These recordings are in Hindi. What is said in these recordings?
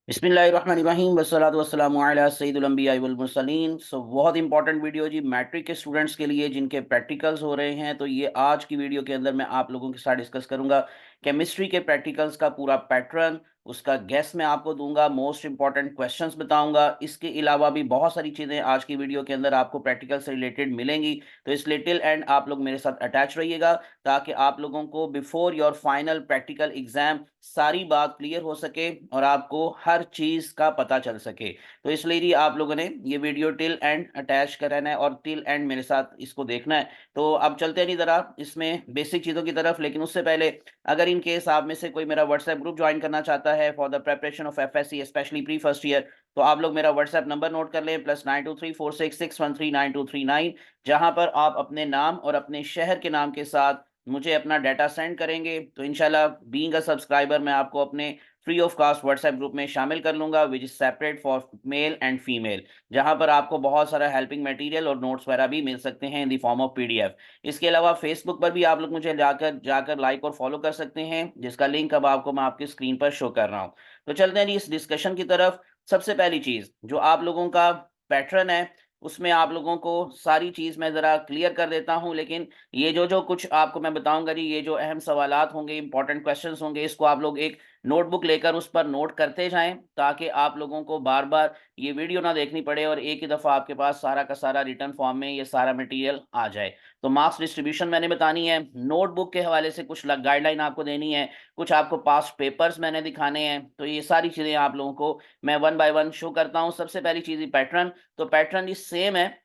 बिस्मिल्लाहिर्रहमानिर्रहीम वस्सलातु वस्सलामु अला सय्यिदिल अंबिया वल मुरसलीन। बहुत इंपॉर्टेंट वीडियो जी मैट्रिक के स्टूडेंट्स के लिए जिनके प्रैक्टिकल्स हो रहे हैं। तो ये आज की वीडियो के अंदर मैं आप लोगों के साथ डिस्कस करूंगा केमिस्ट्री के प्रैक्टिकल्स का पूरा पैटर्न, उसका गेस मैं आपको दूंगा, मोस्ट इंपॉर्टेंट क्वेश्चंस बताऊंगा। इसके अलावा भी बहुत सारी चीज़ें आज की वीडियो के अंदर आपको प्रैक्टिकल से रिलेटेड मिलेंगी। तो इस लिटिल एंड आप लोग मेरे साथ अटैच रहिएगा ताकि आप लोगों को before your final practical exam सारी बात क्लियर हो सके और आपको हर चीज का पता चल सके। तो इसलिए ही आप लोगों ने ये वीडियो टिल एंड अटैच कराना है और टिल एंड मेरे साथ इसको देखना है। तो अब चलते हैं नहीं जरा इसमें बेसिक चीजों की तरफ, लेकिन उससे पहले अगर इन केस आप में से कोई मेरा व्हाट्सएप ग्रुप ज्वाइन करना चाहता है for the preparation of FSc specially pre first year, तो आप लोग मेरा व्हाट्सएप नंबर नोट कर लें +923466139239, जहां पर आप अपने नाम और अपने शहर के नाम के साथ मुझे अपना डाटा सेंड करेंगे। तो इंशाल्लाह बीइंग अ सब्सक्राइबर मैं आपको अपने free of cost WhatsApp group में शामिल कर लूंगा which is separate for male and female, जहां पर आपको बहुत सारा हेल्पिंग मटेरियल और नोट्स वगैरह भी मिल सकते हैं in the form of PDF. इसके अलावा फेसबुक पर भी आप लोग मुझे जाकर जाकर लाइक और फॉलो कर सकते हैं, जिसका लिंक अब आपको मैं आपकी स्क्रीन पर शो कर रहा हूँ। तो चलते हैं जी इस डिस्कशन की तरफ। सबसे पहली चीज जो आप लोगों का पैटर्न है उसमें आप लोगों को सारी चीज मैं जरा क्लियर कर देता हूं, लेकिन ये जो जो कुछ आपको मैं बताऊंगा जी, ये जो अहम सवालात होंगे, इंपॉर्टेंट क्वेश्चंस होंगे, इसको आप लोग एक नोटबुक लेकर उस पर नोट करते जाएं ताकि आप लोगों को बार बार ये वीडियो ना देखनी पड़े और एक ही दफा आपके पास सारा का सारा रिटर्न फॉर्म में ये सारा मटेरियल आ जाए। तो मार्क्स डिस्ट्रीब्यूशन मैंने बतानी है, नोटबुक के हवाले से कुछ गाइडलाइन आपको देनी है, कुछ आपको पास्ट पेपर्स मैंने दिखाने हैं। तो ये सारी चीजें आप लोगों को मैं वन बाय वन शो करता हूँ। सबसे पहली चीज पैटर्न, तो पैटर्न इस सेम है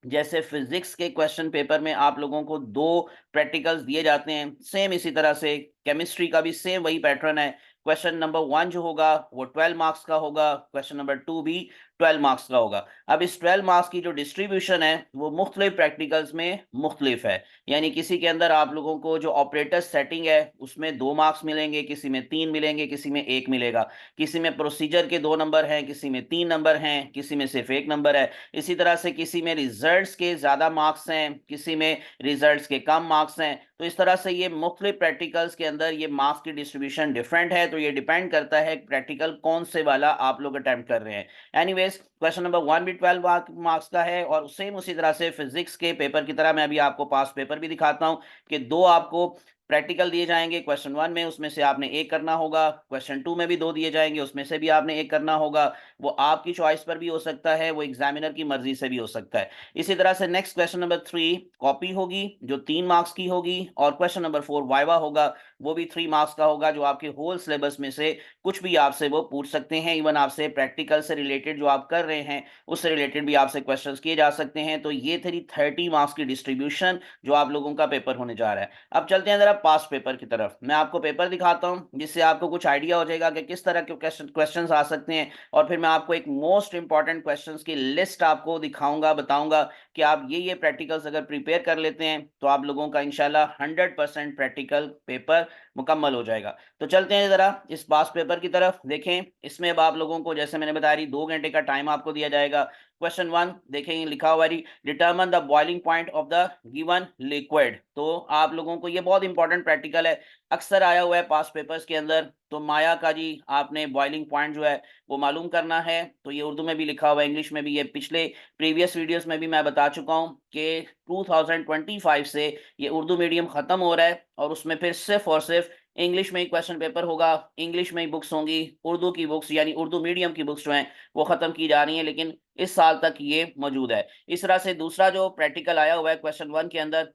जैसे फिजिक्स के क्वेश्चन पेपर में आप लोगों को दो प्रैक्टिकल्स दिए जाते हैं, सेम इसी तरह से केमिस्ट्री का भी सेम वही पैटर्न है। क्वेश्चन नंबर 1 जो होगा वो 12 मार्क्स का होगा, क्वेश्चन नंबर 2 भी 12 मार्क्स का होगा। अब इस 12 मार्क्स की जो डिस्ट्रीब्यूशन है वो मुख्तलिफ प्रैक्टिकल्स में मुख्तलिफ है, यानी किसी के अंदर आप लोगों को जो ऑपरेटर सेटिंग है उसमें 2 मार्क्स मिलेंगे, किसी में 3 मिलेंगे, किसी में 1 मिलेगा, किसी में प्रोसीजर के 2 नंबर हैं, किसी में 3 नंबर हैं, किसी में सिर्फ 1 नंबर है। इसी तरह से किसी में रिजल्ट्स के ज्यादा मार्क्स हैं, किसी में रिजल्ट्स के कम मार्क्स हैं। तो इस तरह से ये मुख्तलिफ प्रैक्टिकल्स के अंदर ये मार्क्स की डिस्ट्रीब्यूशन डिफरेंट है। तो ये डिपेंड करता है प्रैक्टिकल कौन से वाला आप लोग अटेम्प्ट कर रहे हैं। एनीवेज क्वेश्चन नंबर 1 भी 12 मार्क्स का है और सेम उसी तरह से फिजिक्स के पेपर की तरह मैं अभी आपको पास्ट पेपर भी दिखाता हूं कि दो आपको प्रैक्टिकल दिए जाएंगे। क्वेश्चन 1 में उसमें से आपने एक करना होगा, क्वेश्चन 2 में भी दो दिए जाएंगे, उसमें से भी आपने एक करना होगा। वो आपकी चॉइस पर भी हो सकता है, वो एग्जामिनर की मर्जी से भी हो सकता है। इसी तरह से नेक्स्ट क्वेश्चन नंबर 3 कॉपी होगी जो 3 मार्क्स की होगी, और क्वेश्चन नंबर 4 वाइवा होगा, वो भी 3 मार्क्स का होगा, जो आपके होल सिलेबस में से कुछ भी आपसे वो पूछ सकते हैं। इवन आपसे प्रैक्टिकल से रिलेटेड जो आप कर रहे हैं उससे रिलेटेड भी आपसे क्वेश्चंस किए जा सकते हैं। तो ये थी 30 मार्क्स की डिस्ट्रीब्यूशन जो आप लोगों का पेपर होने जा रहा है। अब चलते हैं जरा पास्ट पेपर की तरफ। मैं आपको पेपर दिखाता हूं जिससे आपको कुछ आइडिया हो जाएगा कि किस तरह के क्वेश्चंस आ सकते हैं, और फिर मैं आपको एक मोस्ट इंपॉर्टेंट क्वेश्चंस की लिस्ट आपको दिखाऊंगा, बताऊंगा कि आप ये प्रैक्टिकल्स अगर प्रिपेयर कर लेते हैं तो आप लोगों का इंशाल्लाह 100% प्रैक्टिकल पेपर मुकम्मल हो जाएगा। तो चलते हैं जरा इस पास्ट पेपर की तरफ। देखें इसमें अब आप लोगों को जैसे मैंने बताया रही 2 घंटे का टाइम आपको दिया जाएगा। क्वेश्चन 1 देखेंगे, लिखा हुआ है determine the boiling point of the given liquid. तो आप लोगों को ये बहुत इंपॉर्टेंट प्रैक्टिकल है, अक्सर आया हुआ है पास्ट पेपर्स के अंदर। तो माया का जी आपने बॉइलिंग पॉइंट जो है वो मालूम करना है। तो ये उर्दू में भी लिखा हुआ है, इंग्लिश में भी। ये पिछले प्रीवियस वीडियोस में भी मैं बता चुका हूँ कि 2025 से ये उर्दू मीडियम खत्म हो रहा है और उसमें फिर सिर्फ और सिर्फ इंग्लिश में ही क्वेश्चन पेपर होगा, इंग्लिश में ही बुक्स होंगी। उर्दू की बुक्स यानी उर्दू मीडियम की बुक्स जो हैं वो खत्म की जा रही हैं, लेकिन इस साल तक ये मौजूद है। इस तरह से दूसरा जो प्रैक्टिकल आया हुआ है क्वेश्चन 1 के अंदर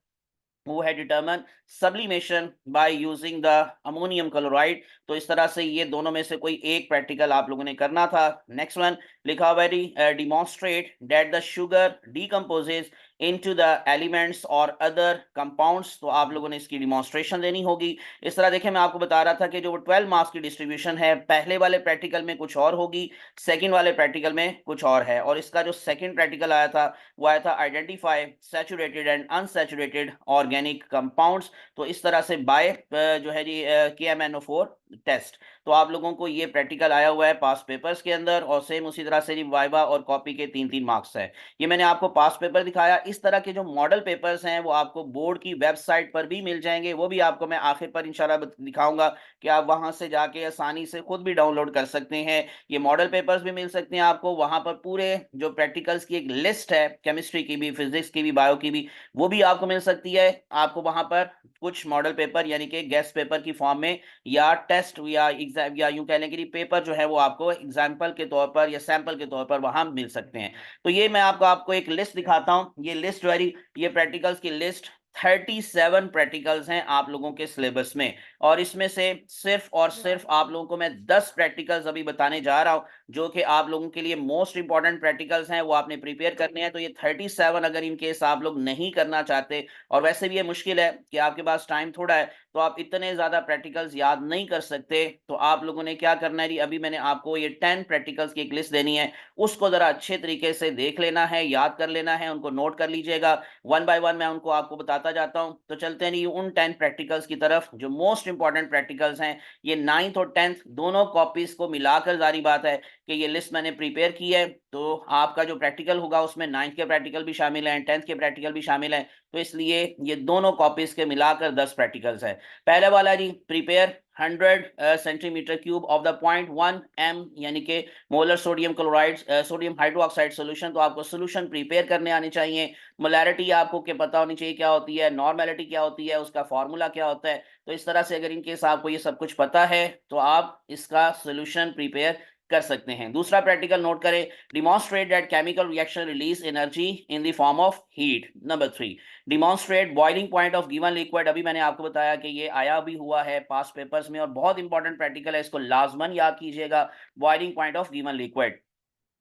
वो है determine sublimation by using the ammonium chloride. तो इस तरह से ये दोनों में से कोई एक प्रैक्टिकल आप लोगों ने करना था। नेक्स्ट वन लिखा हुआ है demonstrate that the sugar decomposes into the elements और अदर कंपाउंड्स। तो आप लोगों ने इसकी डिमॉन्स्ट्रेशन देनी होगी। इस तरह देखिए मैं आपको बता रहा था कि जो 12 मार्क्स की डिस्ट्रीब्यूशन है पहले वाले प्रैक्टिकल में कुछ और होगी, सेकंड वाले प्रैक्टिकल में कुछ और है। और इसका जो सेकंड प्रैक्टिकल आया था वो आया था identify saturated and unsaturated organic compounds. तो इस तरह से बाय जो है जी KMnO4 टेस्ट। तो आप लोगों को ये प्रैक्टिकल आया हुआ है पास पेपर्स के अंदर, और सेम उसी तरह से वाइवा और कॉपी के 3-3 मार्क्स है। ये मैंने आपको पास पेपर दिखाया। इस तरह के जो मॉडल पेपर्स हैं वो आपको बोर्ड की वेबसाइट पर भी मिल जाएंगे, वो भी आपको मैं आखिर पर इंशाल्लाह दिखाऊंगा कि आप वहां से जाके आसानी से खुद भी डाउनलोड कर सकते हैं। ये मॉडल पेपर्स भी मिल सकते हैं आपको वहां पर। पूरे जो प्रैक्टिकल्स की एक लिस्ट है, केमिस्ट्री की भी, फिजिक्स की भी, बायो की भी, वो भी आपको मिल सकती है। आपको वहां पर कुछ मॉडल पेपर यानी कि गेस्ट पेपर की फॉर्म में, या टेस्ट या एग्जाम, या यूं कह लें कि पेपर जो है वो आपको एग्जाम्पल के तौर पर या सैंपल के तौर पर वहां मिल सकते हैं। तो ये मैं आपको एक लिस्ट दिखाता हूं। ये लिस्ट जो है, ये प्रैक्टिकल्स की लिस्ट, 37 प्रैक्टिकल्स हैं आप लोगों के सिलेबस में, और इसमें से सिर्फ और सिर्फ आप लोगों को मैं 10 प्रैक्टिकल्स अभी बताने जा रहा हूं जो कि आप लोगों के लिए मोस्ट इंपॉर्टेंट प्रैक्टिकल्स हैं, वो आपने प्रिपेयर करने हैं। तो ये 37 अगर इन केस आप लोग नहीं करना चाहते, और वैसे भी ये मुश्किल है कि आपके पास टाइम थोड़ा है, तो आप इतने ज्यादा प्रैक्टिकल्स याद नहीं कर सकते, तो आप लोगों ने क्या करना है, अभी मैंने आपको ये 10 प्रैक्टिकल्स की एक लिस्ट देनी है, उसको जरा अच्छे तरीके से देख लेना है, याद कर लेना है, उनको नोट कर लीजिएगा। वन बाय वन मैं उनको आपको बताता जाता हूं। तो चलते हैं उन 10 प्रैक्टिकल्स की तरफ जो मोस्ट इंपॉर्टेंट प्रैक्टिकल्स हैं। ये 9th और 10th दोनों कॉपीज को मिलाकर जारी बात है कि ये लिस्ट मैंने प्रिपेयर की है। तो आपका जो प्रैक्टिकल होगा उसमें 9th के प्रैक्टिकल भी शामिल हैं, 10th के प्रैक्टिकल भी शामिल हैं। तो इसलिए ये दोनों कॉपीज के मिलाकर 10 प्रैक्टिकल्स है। पहले वाला जी, prepare 100 centimetre cube of the 0.1 m यानी कि molar sodium chloride, sodium hydroxide solution. तो आपको सोल्यूशन प्रिपेयर करने आने चाहिए। मोलैरिटी आपको क्या पता होनी चाहिए क्या होती है, नॉर्मेलिटी क्या होती है, उसका फॉर्मूला क्या होता है। तो इस तरह से अगर इनकेस आपको ये सब कुछ पता है तो आप इसका सोल्यूशन प्रिपेयर कर सकते हैं। दूसरा प्रैक्टिकल नोट करें, demonstrate that chemical reaction release energy in the form of heat. Number 3, demonstrate boiling point of given liquid. अभी मैंने आपको बताया कि ये आया भी हुआ है पास पेपर्स में, और बहुत इंपॉर्टेंट प्रैक्टिकल है, इसको लाजमन याद कीजिएगा, boiling point of given liquid.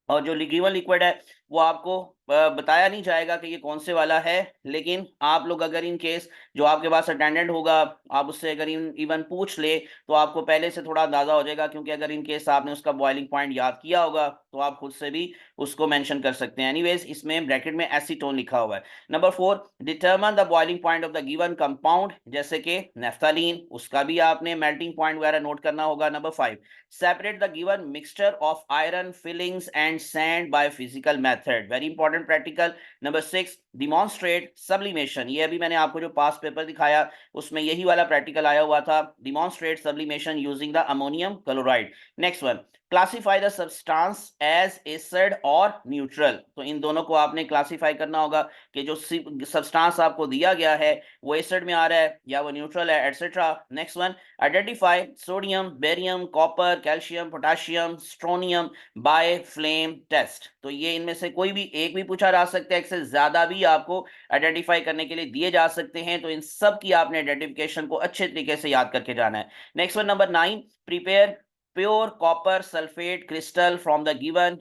और जो गिवन लिक्विड है वो आपको बताया नहीं जाएगा कि ये कौन से वाला है, लेकिन आप लोग अगर इन केस जो आपके पास अटेंडेंट होगा, आप उससे अगर इवन पूछ ले तो आपको पहले से थोड़ा अंदाजा हो जाएगा, क्योंकि अगर इन केस आपने उसका बॉइलिंग पॉइंट याद किया होगा तो आप खुद से भी उसको मेंशन कर सकते हैं। एनीवेज, इसमें ब्रैकेट में एसीटोन लिखा हुआ है। Number 4, determine the boiling point of the given compound, जैसे कि नेफ्थलीन, उसका भी आपने मेल्टिंग पॉइंट वगैरह नोट करना होगा। Number 5, separate the given mixture of iron fillings and sand by physical method, very important practical. Number 6, demonstrate sublimation, ये अभी मैंने आपको जो पास पेपर दिखाया उसमें यही वाला प्रैक्टिकल आया हुआ था, demonstrate sublimation using the ammonium chloride. Next one, classify the substance as acid or neutral। तो इन दोनों को आपने क्लासीफाई करना होगा कि जो सब्सटेंस आपको दिया गया है वो एसिड में आ रहा है या वो न्यूट्रल है, etcetera. Next one, identify sodium, barium, copper, calcium, potassium, strontium by flame test. तो ये इनमें से कोई भी एक भी पूछा जा सकता है, एक से ज्यादा भी आपको आइडेंटिफाई करने के लिए दिए जा सकते हैं। तो इन सब की आपने आइडेंटिफिकेशन को अच्छे तरीके से याद करके जाना है। Next one, number 9, prepare pure copper sulphate crystal from the given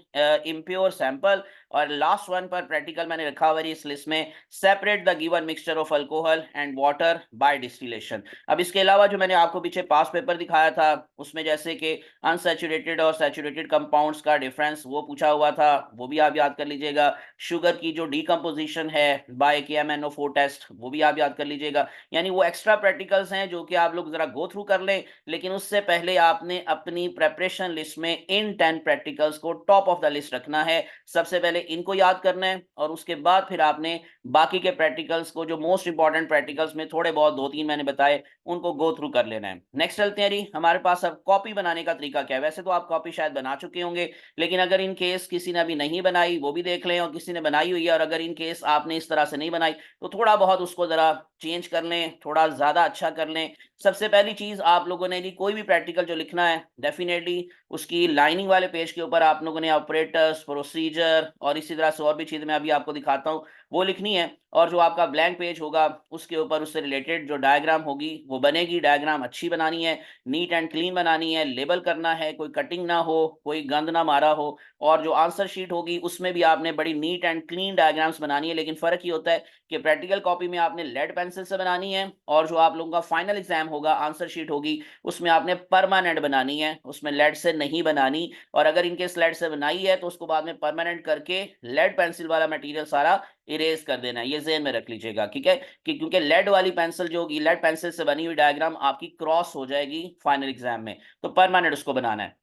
impure sample. और लास्ट वन पर प्रैक्टिकल मैंने रखा हुआ है इस लिस्ट में, separate the given mixture of alcohol and water bye distillation. अब इसके अलावा जो मैंने आपको पीछे पास पेपर दिखाया था उसमें जैसे कि अनसैचुरेटेड और सैचुरेटेड कंपाउंड्स का डिफरेंस वो पूछा हुआ था, वो भी आप याद कर लीजिएगा। शुगर की जो डीकंपोजिशन है बाय KMnO4 टेस्ट, वो भी आप याद कर लीजिएगा। यानी वो एक्स्ट्रा प्रैक्टिकल्स हैं जो कि आप लोग जरा गो थ्रू कर लें, लेकिन उससे पहले आपने अपनी प्रेपरेशन लिस्ट में इन 10 प्रैक्टिकल्स को टॉप ऑफ द लिस्ट रखना है। सबसे पहले इनको याद करना है, और उसके बाद फिर आपने बाकी के प्रैक्टिकल्स को, जो मोस्ट इंपॉर्टेंट प्रैक्टिकल्स में थोड़े बहुत 2-3 मैंने बताए, उनको गो थ्रू कर लेना है। नेक्स्ट चलते हैं जी, हमारे पास अब कॉपी बनाने का तरीका क्या है। वैसे तो आप कॉपी शायद बना चुके होंगे, लेकिन अगर इन केस किसी ने अभी नहीं बनाई वो भी देख लें, और किसी ने बनाई हुई है और अगर इन केस आपने इस तरह से नहीं बनाई तो थोड़ा बहुत उसको जरा चेंज कर लें, थोड़ा ज्यादा अच्छा कर लें। सबसे पहली चीज आप लोगों ने जी कोई भी प्रैक्टिकल जो लिखना है, डेफिनेटली उसकी लाइनिंग वाले पेज के ऊपर आप लोगों ने ऑपरेटर्स, प्रोसीजर और इसी तरह से और भी चीजें मैं अभी आपको दिखाता हूँ वो लिखनी है। और जो आपका ब्लैंक पेज होगा उसके ऊपर उससे रिलेटेड जो डायग्राम होगी वो बनेगी। डायग्राम अच्छी बनानी है, नीट एंड क्लीन बनानी है, लेबल करना है, कोई कटिंग ना हो, कोई गंद ना मारा हो। और जो आंसर शीट होगी उसमें भी आपने बड़ी नीट एंड क्लीन डायग्राम्स बनानी है। लेकिन फर्क ये होता है कि प्रैक्टिकल कॉपी में आपने लेड पेंसिल से बनानी है, और जो आप लोगों का फाइनल एग्जाम होगा, आंसर शीट होगी, उसमें आपने परमानेंट बनानी है, उसमें लेड से नहीं बनानी। और अगर इनके लेड से बनाई है तो उसको बाद में परमानेंट करके लेड पेंसिल वाला मटेरियल सारा इरेज़ कर देना है, ये ज़हन में रख लीजिएगा, ठीक है? कि क्योंकि लेड वाली पेंसिल जो होगी, लेड पेंसिल से बनी हुई डायग्राम आपकी क्रॉस हो जाएगी फाइनल एग्ज़ाम में, तो परमानेंट उसको बनाना है।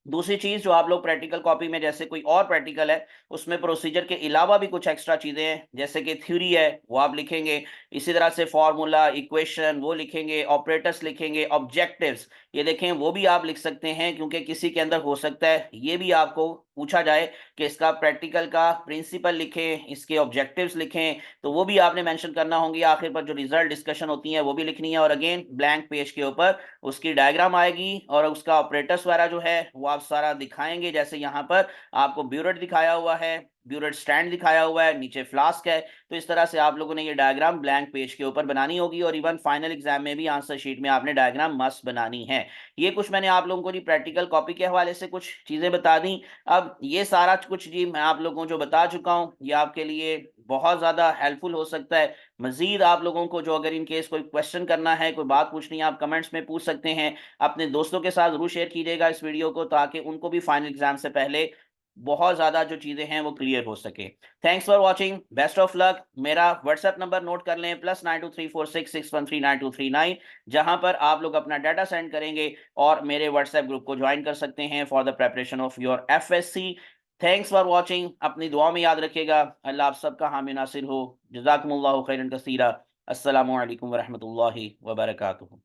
दूसरी चीज़ जो आप लोग प्रैक्टिकल कॉपी में जैसे कोई और प्रैक्टिकल है, उसमें प्रोसीजर के अलावा भी कुछ एक्स्ट्रा चीज़ें हैं, जैसे कि थ्योरी है, वो आप लिखेंगे। इसी तरह से फ़ॉर्मूला, इक्वेशन वो लिखेंगे, ऑपरेटर्स लिखेंगे, ऑब्जेक्टिव्स ये देखें वो भी आप लिख सकते हैं क्योंकि किसी के अंदर हो सकता है ये भी आपको पूछा जाए कि इसका प्रैक्टिकल का प्रिंसिपल लिखें, इसके ऑब्जेक्टिव्स लिखें, तो वो भी आपने मेंशन करना होंगे। आखिर पर जो रिज़ल्ट डिस्कशन होती है, वो भी लिखनी है और अगेन ब्लैंक पेज के ऊपर उसकी डायग्राम आएगी और उसका ऑपरेटर्स वगैरह जो है वो आप सारा दिखाएँगे। जैसे यहाँ पर आपको ब्यूरेट दिखाया हुआ है, ब्यूरेट स्टैंड दिखाया हुआ है, नीचे फ्लास्क है। तो इस तरह से आप लोगों ने ये डायग्राम ब्लैंक पेज के ऊपर बनानी होगी और इवन फाइनल एग्जाम में भी आंसर शीट में आपने डायग्राम मस्ट बनानी है। ये कुछ मैंने आप लोगों को जी प्रैक्टिकल कॉपी के हवाले से कुछ चीज़ें बता दी। अब ये सारा कुछ जी मैं आप लोगों को जो बता चुका हूँ, ये आपके लिए बहुत ज़्यादा हेल्पफुल हो सकता है। मज़ीद आप लोगों को जो अगर इन केस कोई क्वेश्चन करना है, कोई बात पूछनी है, आप कमेंट्स में पूछ सकते हैं। अपने दोस्तों के साथ ज़रूर शेयर कीजिएगा इस वीडियो को ताकि उनको भी फाइनल एग्ज़ाम से पहले बहुत ज़्यादा जो चीज़ें हैं वो क्लियर हो सके। Thanks for watching, best of luck. मेरा व्हाट्सएप नंबर नोट कर लें +923466139239 जहाँ पर आप लोग अपना डाटा सेंड करेंगे और मेरे व्हाट्सएप ग्रुप को जॉइन कर सकते हैं for the preparation of your FSc. Thanks for watching, अपनी दुआ में याद रखिएगा। अल्लाह आप सबका हामी नासिर हो। जज़ाकुमुल्लाहु खैरन कसीरा। अस्सलामु अलैकुम व रहमतुल्लाहि व बरकातुहू।